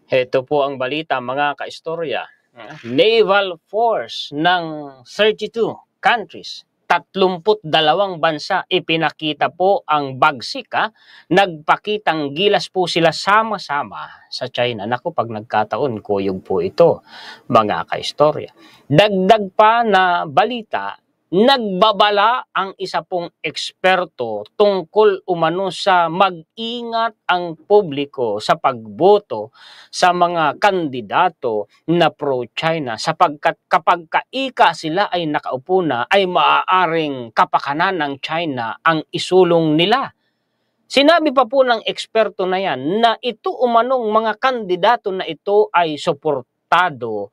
Ito po ang balita mga kaistorya. Naval force ng 32 countries, 32 bansa, ipinakita po ang bagsik. Nagpakitang gilas po sila sama-sama sa China. Naku, pag nagkataon, kuyog po ito mga kaistorya. Dagdag pa na balita, nagbabala ang isa pong eksperto tungkol umano sa mag-ingat ang publiko sa pagboto sa mga kandidato na pro-China sapagkat kapag kaika sila ay nakaupo na ay maaaring kapakanan ng China ang isulong nila. Sinabi pa po ng eksperto na yan na ito umanong mga kandidato na ito ay suportado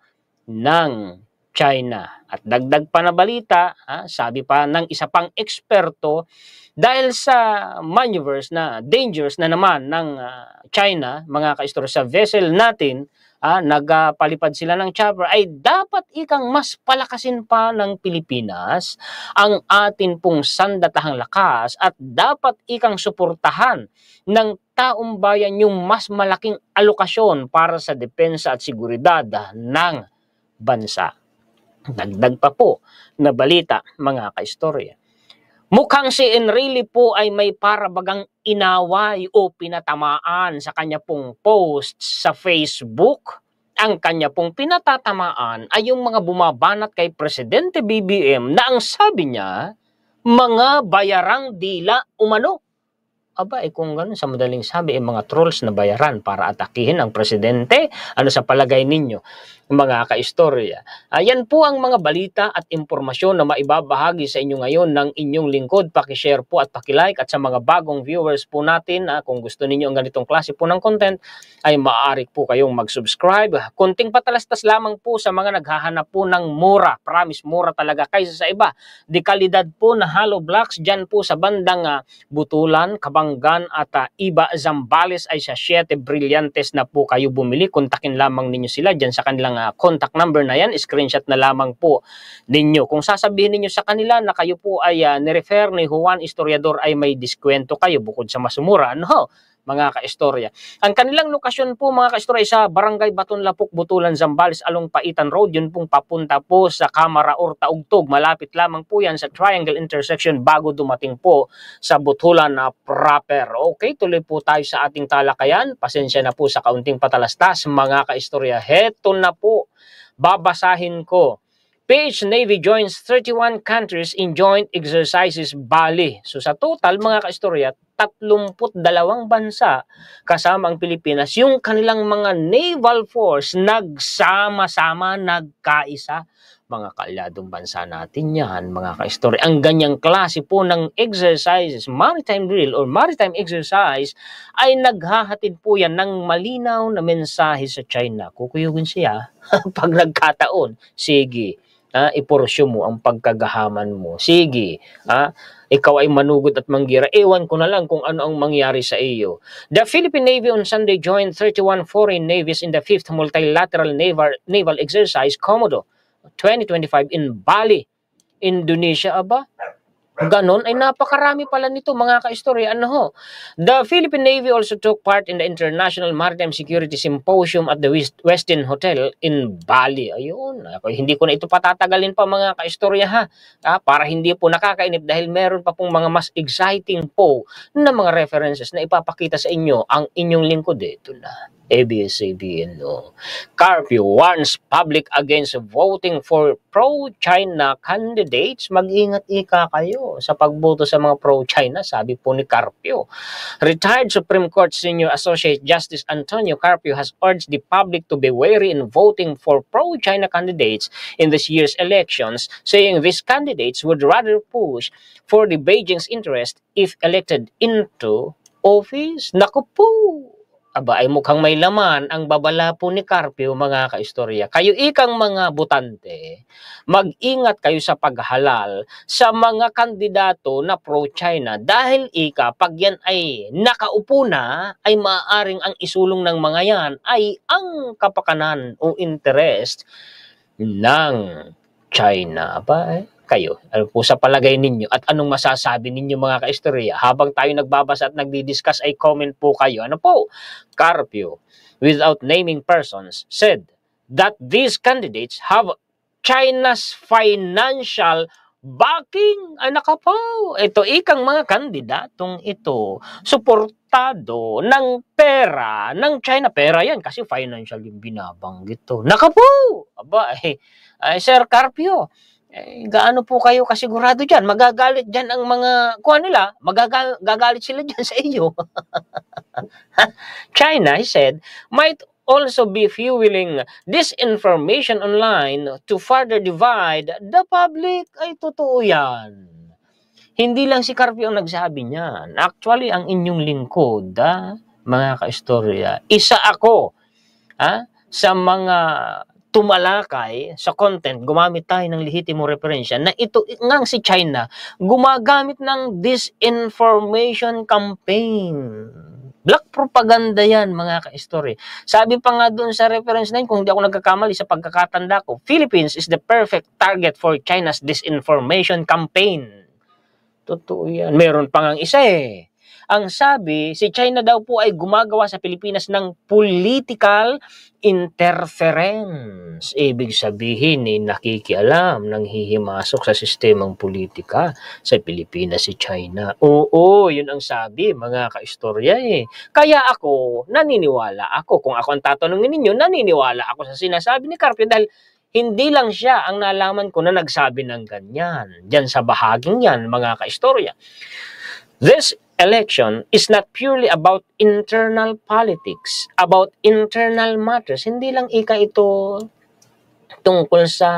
ng China. At dagdag pa na balita, sabi pa ng isa pang eksperto, dahil sa maneuvers na dangerous na naman ng China, mga kaistorya, sa vessel natin, nagpalipad sila ng chopper, ay dapat ikang mas palakasin pa ng Pilipinas ang atin pong sandatahang lakas at dapat ikang suportahan ng taong bayan yung mas malaking alokasyon para sa depensa at seguridad ng bansa. Dagdag pa po na balita mga kaistorya. Mukhang si Enrile po ay may parabagang inaway o pinatamaan sa kanya pong post sa Facebook. Ang kanya pong pinatatamaan ay yung mga bumabanat kay Presidente BBM na ang sabi niya, mga bayarang dila umano. Aba, kung gano'n, sa madaling sabi, mga trolls na bayaran para atakihin ang presidente. Ano sa palagay ninyo, mga kaistorya? Yan po ang mga balita at impormasyon na maibabahagi sa inyo ngayon ng inyong lingkod. Pakishare po at pakilike, at sa mga bagong viewers po natin, kung gusto ninyo ang ganitong klase po ng content, ay maaari po kayong mag-subscribe. Konting patalastas lamang po sa mga naghahanap po ng mura. Promise, mura talaga kaysa sa iba. Di kalidad po na hollow blocks dyan po sa bandang Butulan, Kabanggan at Iba, Zambales ay sa 7 Brillantes na po kayo bumili. Kontakin lamang ninyo sila dyan sa kanilang contact number na yan. Screenshot na lamang po ninyo. Kung sasabihin ninyo sa kanila na kayo po ay nirefer ni Juan Historiador, ay may diskwento kayo bukod sa masumura. No, mga kaistorya. Ang kanilang lokasyon po mga kaistorya sa Barangay Baton Lapok, Butulan, Zambales along Paitan Road. Yun pong papunta po sa Camara or Taugtog. Malapit lamang po yan sa Triangle Intersection bago dumating po sa Butulan na proper. Okay, tuloy po tayo sa ating talakayan. Pasensya na po sa kaunting patalastas mga kaistorya. Heto na po, babasahin ko. PH Navy joins 31 countries in joint exercises Bali. So sa total mga kaistorya, 32 bansa kasama ang Pilipinas, yung kanilang mga naval force nagsama-sama, nagkaisa. Mga kaalyadong bansa natin yan, mga kaistorya. Ang ganyang klase po ng exercises, maritime drill or maritime exercise, ay naghahatid po yan ng malinaw na mensahe sa China. Kukuyugin siya pag nagkataon. Sige, iporsyo mo ang pagkagahaman mo. Sige, ikaw ay manugod at manggira. Ewan ko na lang kung ano ang mangyari sa iyo. The Philippine Navy on Sunday joined 31 foreign navies in the 5th multilateral naval exercise Komodo 2025 in Bali, Indonesia. Aba, ganon ay napakarami pala nito mga kaistorya. The Philippine Navy also took part in the International Maritime Security Symposium at the Westin Hotel in Bali. Ayun, hindi ko na ito patatagalin pa mga kaistorya para hindi po nakakainip dahil meron pa pong mga mas exciting po na mga references na ipapakita sa inyo ang inyong lingkod. Ito na. ABS-CBN. Carpio warns public against voting for pro-China candidates. Mag-ingat kayo sa pagboto sa mga pro-China, sabi po ni Carpio. Retired Supreme Court Senior Associate Justice Antonio Carpio has urged the public to be wary in voting for pro-China candidates in this year's elections, saying these candidates would rather push for the Beijing's interest if elected into office. Naku po! Aba, ay mukhang may laman ang babala po ni Carpio mga kaistorya. Kayo ikang mga botante, mag-ingat kayo sa paghalal sa mga kandidato na pro-China dahil pag yan ay nakaupo na, ay maaaring ang isulong ng mga yan ay ang kapakanan o interest ng China. Aba, kayo, ano po sa palagay ninyo at anong masasabi ninyo mga kaistorya? Habang tayo nagbabasa at nagdi-discuss ay comment po kayo. Ano po? Carpio without naming persons, said that these candidates have China's financial backing. Ay nakapo, ito ikang mga kandidatong ito, suportado ng pera ng China. Pera yan kasi financial yung binabanggit to. Nakapo! Aba, Sir Carpio, gaano po kayo kasigurado dyan? Magagalit dyan ang mga, kuha nila, magagalit sila dyan sa iyo. China, he said, might also be fueling disinformation online to further divide the public. Ay, totoo yan. Hindi lang si Carpio ang nagsabi niyan. Actually, ang inyong lingkod, mga kaistorya, isa ako sa mga tumalakay sa content, gumamit tayo ng lehitimo referensya na ito ngang si China gumagamit ng disinformation campaign. Black propaganda yan, mga ka-story. Sabi pa nga doon sa reference na yun, kung hindi ako nagkakamali sa pagkakatanda ko, Philippines is the perfect target for China's disinformation campaign. Totoo yan. Meron pa nga isa Ang sabi, si China daw po ay gumagawa sa Pilipinas ng political interference. Ibig sabihin, nakikialam, nanghihimasok sa sistemang politika sa Pilipinas si China. Oo, yun ang sabi, mga kaistorya Kaya ako, naniniwala ako. Kung ako ang tatanungin ninyo, naniniwala ako sa sinasabi ni Carpio dahil hindi lang siya ang nalaman ko na nagsabi ng ganyan. Diyan sa bahaging yan, mga kaistorya. This election is not purely about internal politics, about internal matters. Hindi lang ito tungkol sa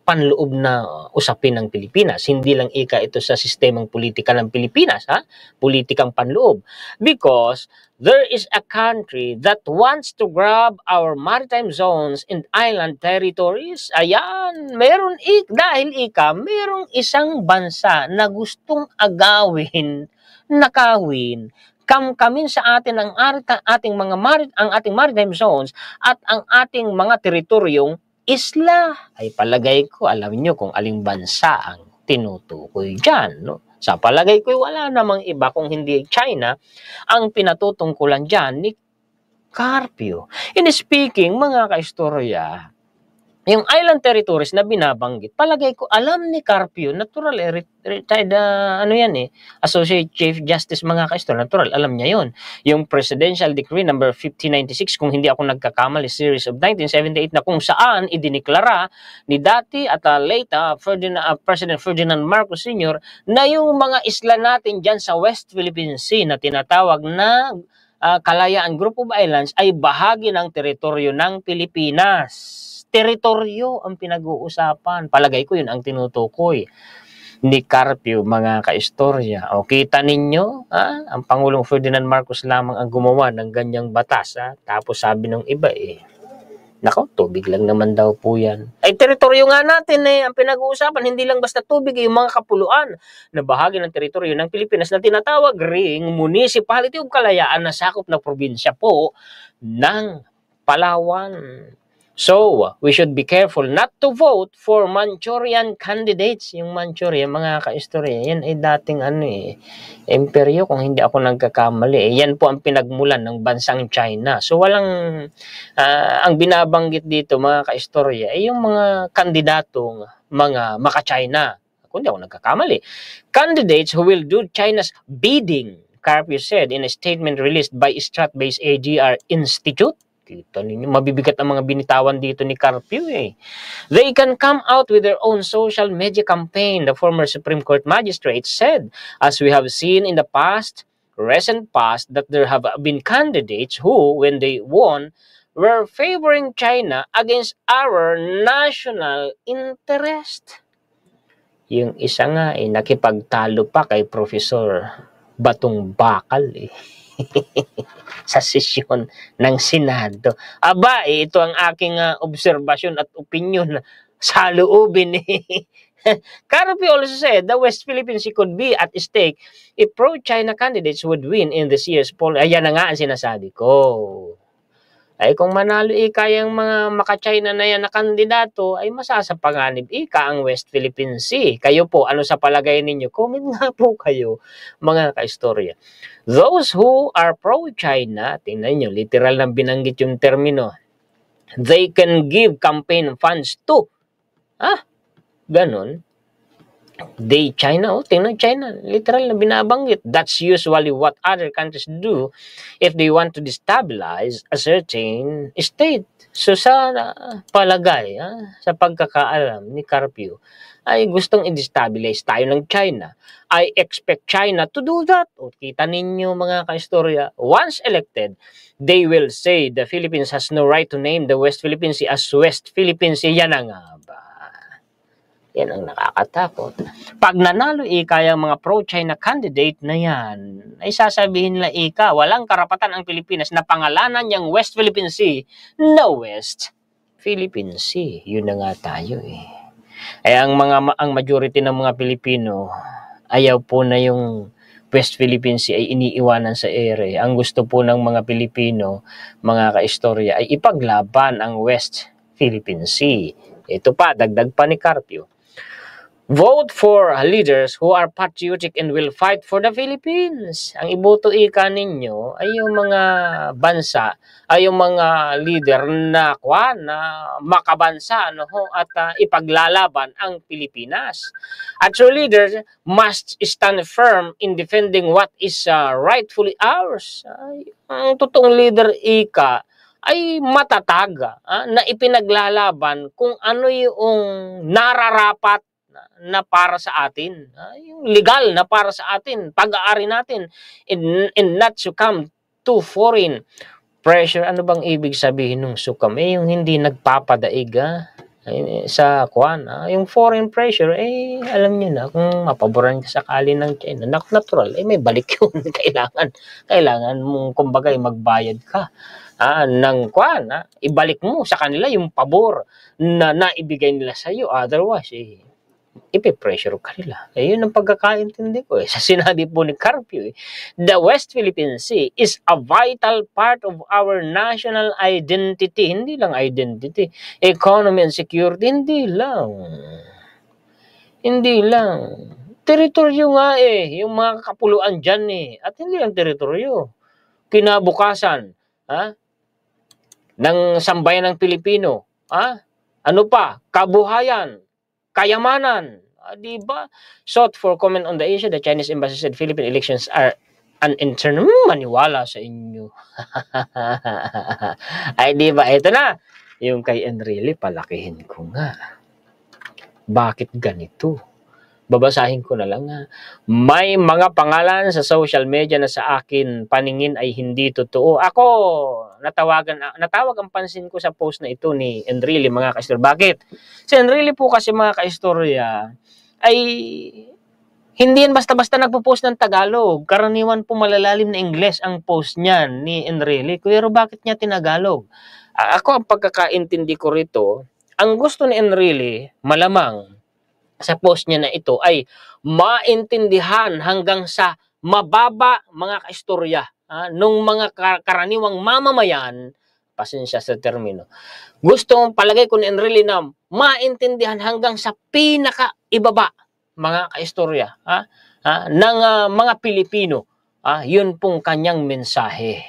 panloob na usapin ng Pilipinas. Hindi lang ito sa sistemang politika ng Pilipinas, politikang panloob. Because there is a country that wants to grab our maritime zones and island territories. Ayan, dahil merong isang bansa na gustong agawin, nakawin, kamkamin sa atin ang ating maritime zones at ang ating mga teritoryong isla. Ay palagay ko, alam niyo kung aling bansa ang tinutukoy dyan, no? Sa palagay ko, wala namang iba kung hindi China ang pinatutungkulan dyan ni Carpio. In speaking, mga kaistorya, yung island territories na binabanggit, palagay ko, alam ni Carpio, natural, retired, Associate Chief Justice, mga kaistorya, natural, alam niya yon. Yung Presidential Decree number 1596, kung hindi ako nagkakamali, series of 1978, na kung saan idiniklara ni dati at late President Ferdinand Marcos Sr. na yung mga isla natin dyan sa West Philippine Sea na tinatawag na Kalayaan Group of Islands ay bahagi ng teritoryo ng Pilipinas. Teritoryo ang pinag-uusapan. Palagay ko yun ang tinutukoy ni Carpio, mga kaistorya. O kita ninyo, ang Pangulong Ferdinand Marcos lamang ang gumawa ng ganyang batas. Tapos sabi ng iba, nako, tubig lang naman daw po yan. Ay, teritoryo nga natin ang pinag-uusapan. Hindi lang basta tubig, yung mga kapuluan na bahagi ng teritoryo ng Pilipinas na tinatawag ring Municipality of Kalayaan na sakop na probinsya po ng Palawan. So, we should be careful not to vote for Manchurian candidates. Yung Manchuria, mga kaistorya, yan ay dating imperyo kung hindi ako nagkakamali. Yan po ang pinagmulan ng bansang China. So, ang binabanggit dito, mga kaistorya, ay yung mga kandidatong mga maka-China. Kung hindi ako nagkakamali. Candidates who will do China's bidding, Carpio said in a statement released by Strat-based AGR Institute. Kita ninyo, mabibigat ang mga binitawan dito ni Carpio They can come out with their own social media campaign, the former Supreme Court magistrate said, as we have seen in the recent past, that there have been candidates who, when they won, were favoring China against our national interest. Yung isa nga nakipagtalo pa kay Professor Batong Bakal sa sesyon ng Senado. Aba, ito ang aking obserbasyon at opinion sa loobin Carpio also said the West Philippines could be at stake if pro-China candidates would win in this year's poll. Ayan na nga ang sinasabi ko. Ay kung manalo ika yung mga maka-China na yan na kandidato, ay masasapanganib ika ang West Philippine Sea. Kayo po, ano sa palagay ninyo? Comment nga po kayo, mga kaistorya. Those who are pro-China, tingnan nyo, literal na binanggit yung termino, they can give campaign funds to. Ganon. China, tingnan China, literal na binabanggit. That's usually what other countries do if they want to destabilize a certain state. So sa palagay, sa pagkakaalam ni Carpio, ay gustong i-destabilize tayo ng China. I expect China to do that. O kita ninyo mga kaistorya, once elected, they will say the Philippines has no right to name the West Philippine Sea as West Philippine Sea. Yan nga ba? Yan ang nakakatakot. Pag nanalo ika yung mga pro-China candidate na yan, ay sasabihin nila ika, walang karapatan ang Pilipinas na pangalanan yung West Philippine Sea na West Philippine Sea. Yun na nga tayo eh. Ay ang majority ng mga Pilipino, ayaw po na yung West Philippine Sea ay iniiwanan sa ere. Ang gusto po ng mga Pilipino, mga kaistorya, ay ipaglaban ang West Philippine Sea. Ito pa, dagdag pa ni Carpio. Vote for leaders who are patriotic and will fight for the Philippines. Ang iboto ika ninyo ay yung mga bansa, ay yung mga leader na makabansa at ipaglalaban ang Pilipinas. At so leaders must stand firm in defending what is rightfully ours. Ang totoong leader ika ay matatag na ipinaglalaban kung ano yung nararapat na para sa atin, yung legal na para sa atin, pag-aari natin, and not succumb to foreign pressure. Ano bang ibig sabihin ng succumb? Yung hindi nagpapadaig sa yung foreign pressure, alam niyo na, kung mapaboran ka sakali ng China, natural, may balik yun. Kailangan mong, kumbaga, magbayad ka ng ibalik mo sa kanila yung pabor na naibigay nila sa iyo. Otherwise, ipipressure ka nila. Yun ang pagkakaintindi ko. Sa sinabi po ni Carpio, the West Philippine Sea is a vital part of our national identity. Hindi lang identity. Economy and security, hindi lang. Teritoryo nga yung mga kapuluan dyan At hindi lang teritoryo. Kinabukasan, ng sambayan ng Pilipino, ano pa? Kabuhayan, kayamanan, diba? Sought for comment on the issue, the Chinese embassy said Philippine elections are an internal. Maniwala sa inyo. Ay diba, ito na. Yung kay Enrile, palakihin ko nga. Bakit ganito? Babasahin ko na lang May mga pangalan sa social media na sa akin paningin ay hindi totoo. Ako, natawag ang pansin ko sa post na ito ni Enrile, mga kaistorya. Bakit? Si Enrile po kasi, mga kaistorya, ay hindi yan basta-basta nagpo-post ng Tagalog. Karaniwan po malalalim na Ingles ang post niyan ni Enrile. Pero bakit niya tinagalog? Ako, ang pagkakaintindi ko rito, ang gusto ni Enrile, malamang, sa post niya na ito ay maintindihan hanggang sa mababa, mga kaistorya, nung mga karaniwang mamamayan, pasensya sa termino, gusto palagay ko ni Enrile na maintindihan hanggang sa pinaka-ibaba, mga kaistorya, ng mga Pilipino. Yun pong kanyang mensahe.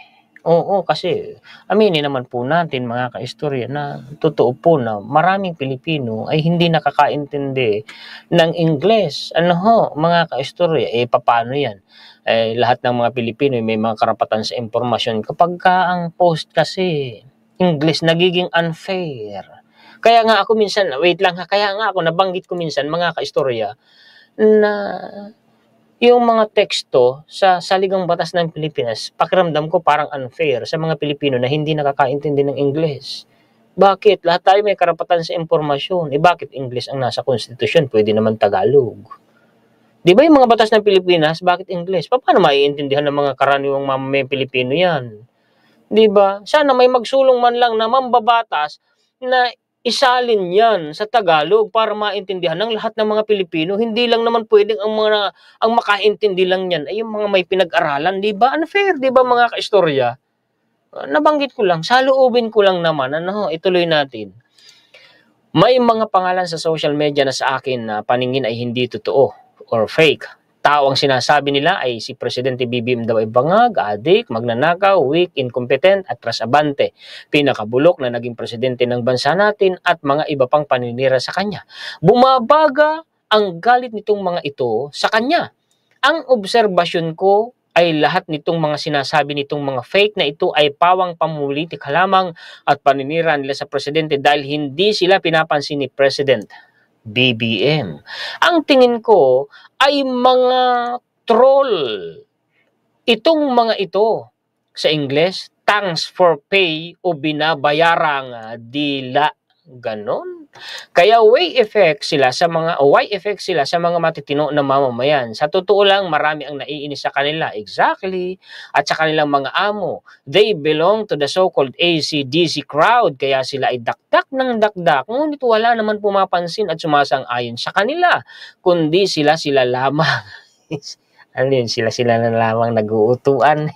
Oo, kasi aminin naman po natin, mga kaistorya, na totoo po na maraming Pilipino ay hindi nakakaintindi ng Ingles. Mga kaistorya, paano yan? Lahat ng mga Pilipino may mga karapatan sa impormasyon. Kapag ang post kasi English, nagiging unfair. Kaya nga ako minsan, kaya nga ako nabanggit ko minsan, mga kaistorya, na yung mga teksto sa saligang batas ng Pilipinas, pakiramdam ko parang unfair sa mga Pilipino na hindi nakakaintindi ng Ingles. Bakit? Lahat tayo may karapatan sa impormasyon. Bakit Ingles ang nasa konstitusyon? Pwede naman Tagalog. Di ba yung mga batas ng Pilipinas, bakit Ingles? Paano maiintindihan ng mga karaniwang mamamayan Pilipino yan? Di ba? Sana may magsulong man lang na mambabatas na isalin yan sa Tagalog para maintindihan ng lahat ng mga Pilipino. Hindi lang naman pwedeng ang makaintindi lang yan ay yung mga may pinag-aralan, di ba? Unfair, di ba, mga kaistorya? nabanggit ko lang, saloobin ko lang naman, ano, ituloy natin. May mga pangalan sa social media na sa akin na paningin ay hindi totoo or fake. Tao ang sinasabi nila ay si Presidente BBM daw ay bangag, adik, magnanakaw, weak, incompetent at trasabante. Pinakabulok na naging presidente ng bansa natin at mga iba pang paninira sa kanya. Bumabaga ang galit nitong mga ito sa kanya. Ang obserbasyon ko ay lahat nitong mga sinasabi nitong mga fake na ito ay pawang pamulitika lamang at paninira nila sa presidente dahil hindi sila pinapansin ni President BBM. Ang tingin ko ay mga troll. Itong mga ito, sa Ingles, thanks for pay o binabayarang dila. Ganon. Kaya Y effect sila sa mga matitino na mamamayan. Sa totoo lang, marami ang naiinis sa kanila. Exactly. At sa kanilang mga amo. They belong to the so-called AC/DC crowd. Kaya sila ay dakdak ng dakdak. Ngunit wala naman pumapansin at sumasang-ayon sa kanila. Kundi sila lamang. Ano yun? Sila na lamang nag-uutuan.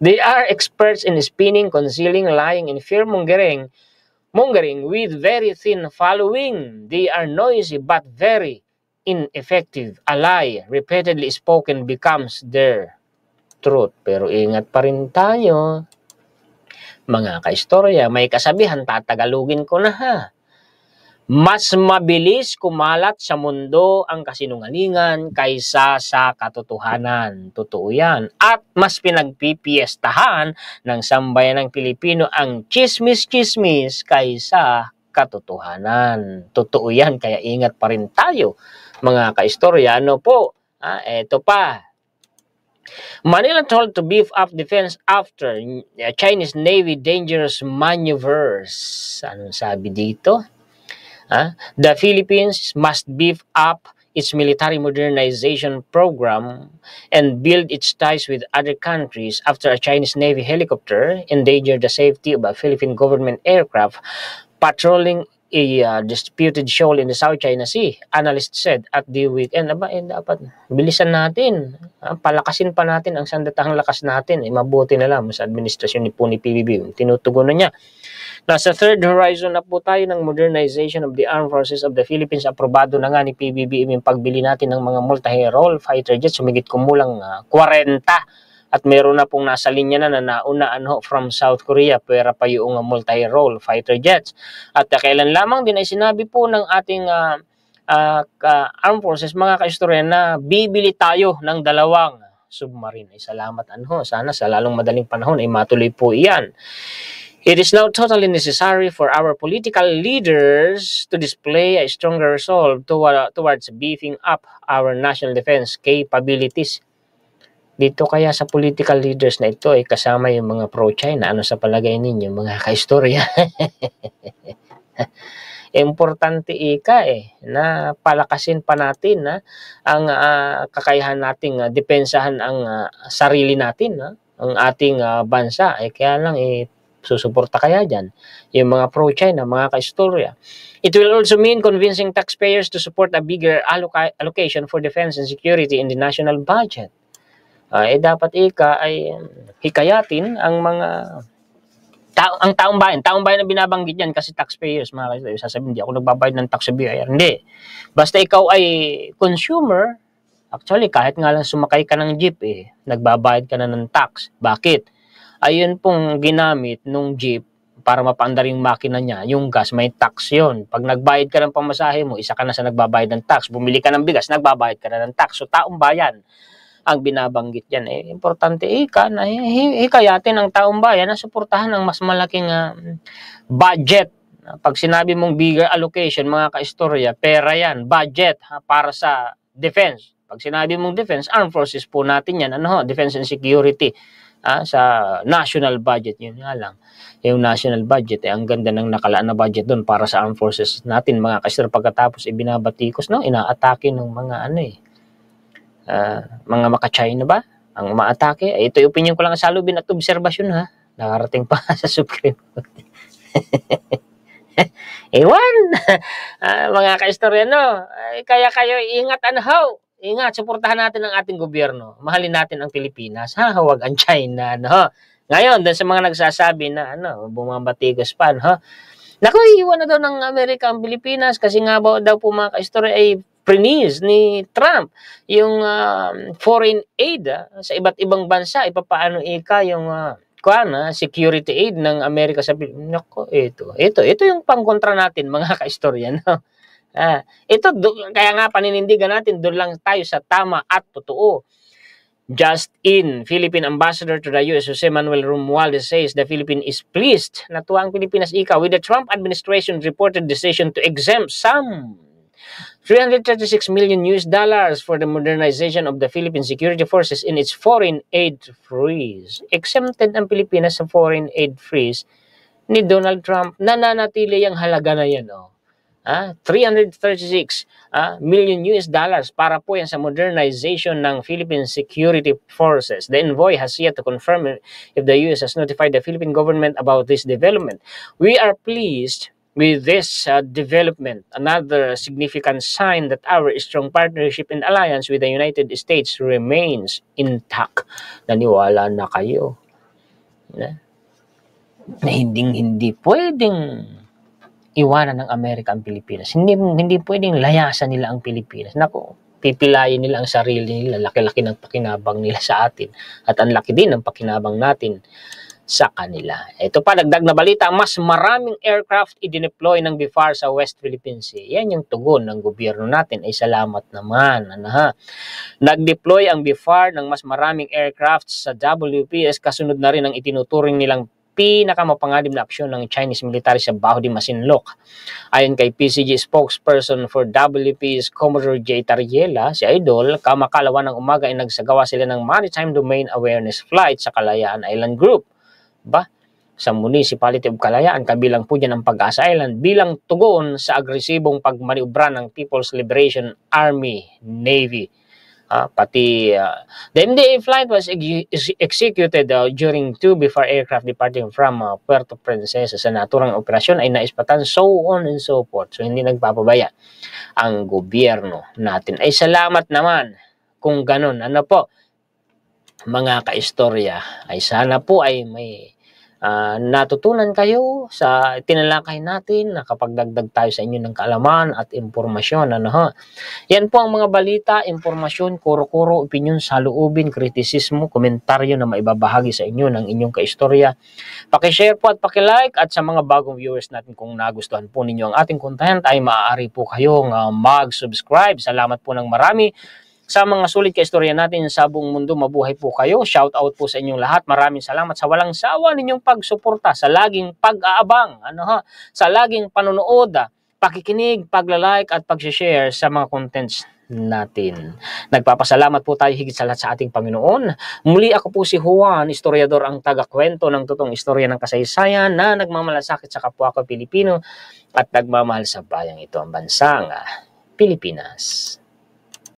They are experts in spinning, concealing, lying, and fear-mongering with very thin following. They are noisy but very ineffective. A lie repeatedly spoken becomes their truth. Pero ingat pa rin tayo. Mga kaistorya, may kasabihan, tatagalugin ko na ha. Mas mabilis kumalat sa mundo ang kasinungalingan kaysa sa katotohanan. Totoo yan. At mas pinagpipiestahan ng sambayan ng Pilipino ang chismis-chismis kaysa katotohanan. Totoo yan, kaya ingat pa rin tayo, mga kaistorya. Ano po? Eto pa. Manila told to beef up defense after Chinese Navy dangerous maneuvers. Anong sabi dito? The Philippines must beef up its military modernization program and build its ties with other countries after a Chinese Navy helicopter endangered the safety of a Philippine government aircraft patrolling a disputed shoal in the South China Sea. Analysts said at the weekend, dapat bilisan natin, palakasin pa natin ang sandatahang lakas natin. Mabuti na lang sa administrasyon ni PBBM. Tinutugunan niya. Nasa third horizon na po tayo ng modernization of the armed forces of the Philippines. Aprobado na nga ni PBBM yung pagbili natin ng mga multi-role fighter jets. Sumigit kumulang 40. At meron na pong nasa linya na naunaan from South Korea. Pwera pa yung multi-role fighter jets. At kailan lamang din ay sinabi po ng ating armed forces, mga kaistorya, na bibili tayo ng 2 submarine. Ay salamat sana sa lalong madaling panahon ay matuloy po iyan. It is now totally necessary for our political leaders to display a stronger resolve towards beefing up our national defense capabilities. Dito kaya sa political leaders na ito ay kasama yung mga pro-China. Ano sa palagay ninyo, mga kaistorya? Importante na palakasin pa natin ang kakayahan nating depensahan ang sarili natin, ang ating bansa. Kaya lang susuporta kaya dyan yung mga pro-China, mga kaistorya. It will also mean convincing taxpayers to support a bigger allocation for defense and security in the national budget. Dapat ay hikayatin ang mga taong bayan na binabanggit yan kasi taxpayers, mga kaistorya. Sasabihin, hindi ako nagbabayad ng tax sa BIR. Hindi. Basta ikaw ay consumer, actually kahit nga lang sumakay ka ng jeep, nagbabayad ka na ng tax. Bakit? Ayun pong ginamit nung jeep para mapaandar yung makina niya, yung gas, may tax yun. Pag nagbayad ka ng pamasahe mo, isa ka na sa nagbabayad ng tax. Bumili ka ng bigas, nagbabayad ka na ng tax. So, taong bayan ang binabanggit yan. Importante na hikayatin ang taong bayan na suportahan ng mas malaking budget. Pag sinabi mong bigger allocation, mga kaistorya, pera yan, budget para sa defense. Pag sinabi mong defense, armed forces po natin yan, defense and security. Sa national budget, yun nga lang. Yung national budget, ang ganda ng nakalaan na budget doon para sa armed forces natin, mga kaistorya. Pagkatapos binabatikos, inaatake ng mga mga maka-China ba? Ang umaatake. Ito yung opinion ko lang sa salubin at obserbasyon Nakarating pa sa Supreme Court. Ewan! Mga kaistorya, kaya kayo ingat Ingat, suportahan natin ang ating gobyerno. Mahalin natin ang Pilipinas. Huwag ang China, Ngayon, dun sa mga nagsasabi na bumabatikos pa, ha? Naku, iwan na daw ng Amerika ang Pilipinas kasi nga daw po mga kaistorya ay prinis ni Trump yung foreign aid sa iba't ibang bansa. Ipapaano yung security aid ng Amerika sa Pilipinas. Naku, ito yung pangkontra natin mga kaistorya. No? Kaya nga paninindigan natin, doon lang tayo sa tama at totoo. Just in, Philippine Ambassador to the US, Jose Manuel Romualdez says the Philippines is pleased, natuwa ang Pilipinas with the Trump administration's reported decision to exempt some $336 million for the modernization of the Philippine security forces in its foreign aid freeze. Exempted ang Pilipinas sa foreign aid freeze ni Donald Trump. Nananatili ang halaga na yan. 336 million para po yan sa modernization ng Philippine security forces. The envoy has yet to confirm if the US has notified the Philippine government about this development. We are pleased with this development, another significant sign that our strong partnership and alliance with the United States remains intact. Naniwala na kayo na hindi pwedeng iwanan ng Amerika ang Pilipinas. Hindi pwedeng layasan nila ang Pilipinas. Naku, pipilayin nila ang sarili nila. Laki-laki ng pakinabang nila sa atin. At ang laki din ng pakinabang natin sa kanila. Ito pa, dagdag na balita, mas maraming aircraft i-deploy ng BIFAR sa West Philippine Sea. Yan yung tugon ng gobyerno natin. Ay salamat naman. Nag-deploy ang BIFAR ng mas maraming aircraft sa WPS. Kasunod na rin ang itinuturing nilang pinakamapanganib na aksyon ng Chinese military sa Baho de Masinloc. Ayon kay PCG spokesperson for WPS Commodore J. Tariela, si Idol, kamakalawa ng umaga ay nagsagawa sila ng Maritime Domain Awareness Flight sa Kalayaan Island Group. Sa Municipality of Kalayaan, kabilang po dyan ang Pag-asa Island bilang tugon sa agresibong pagmaniobra ng People's Liberation Army Navy. The MDA flight was executed during 2 BIFAR aircraft departing from Puerto Princesa. Sa naturang operasyon ay naispatan, so on and so forth. So hindi nagpapabaya ang gobyerno natin. Ay salamat naman kung ganun. Mga kaistorya, ay sana po ay may natutunan kayo sa tinalakay natin, nakapagdagdag tayo sa inyo ng kaalaman at impormasyon. Yan po ang mga balita, impormasyon, kuro-kuro, opinion, saloobin, kritisismo, komentaryo na maibabahagi sa inyo ng inyong kaistorya. Pakishare po at pakilike, at sa mga bagong viewers natin, kung nagustuhan po ninyo ang ating content ay maaari po kayong mag-subscribe. Salamat po ng marami sa mga sulit kaistorya natin sa buong mundo. Mabuhay po kayo. Shout out po sa inyong lahat. Maraming salamat sa walang sawa ninyong pagsuporta, sa laging pag-aabang, sa laging panonood, pakikinig, pagla-like at pag-share sa mga contents natin. Nagpapasalamat po tayo higit sa lahat sa ating Panginoon. Muli ako po si Juan, historiador, ang taga-kwento ng totoong istorya ng kasaysayan na nagmamalasakit sa kapwa ko Pilipino at nagmamahal sa bayang ito, ang bansang Pilipinas.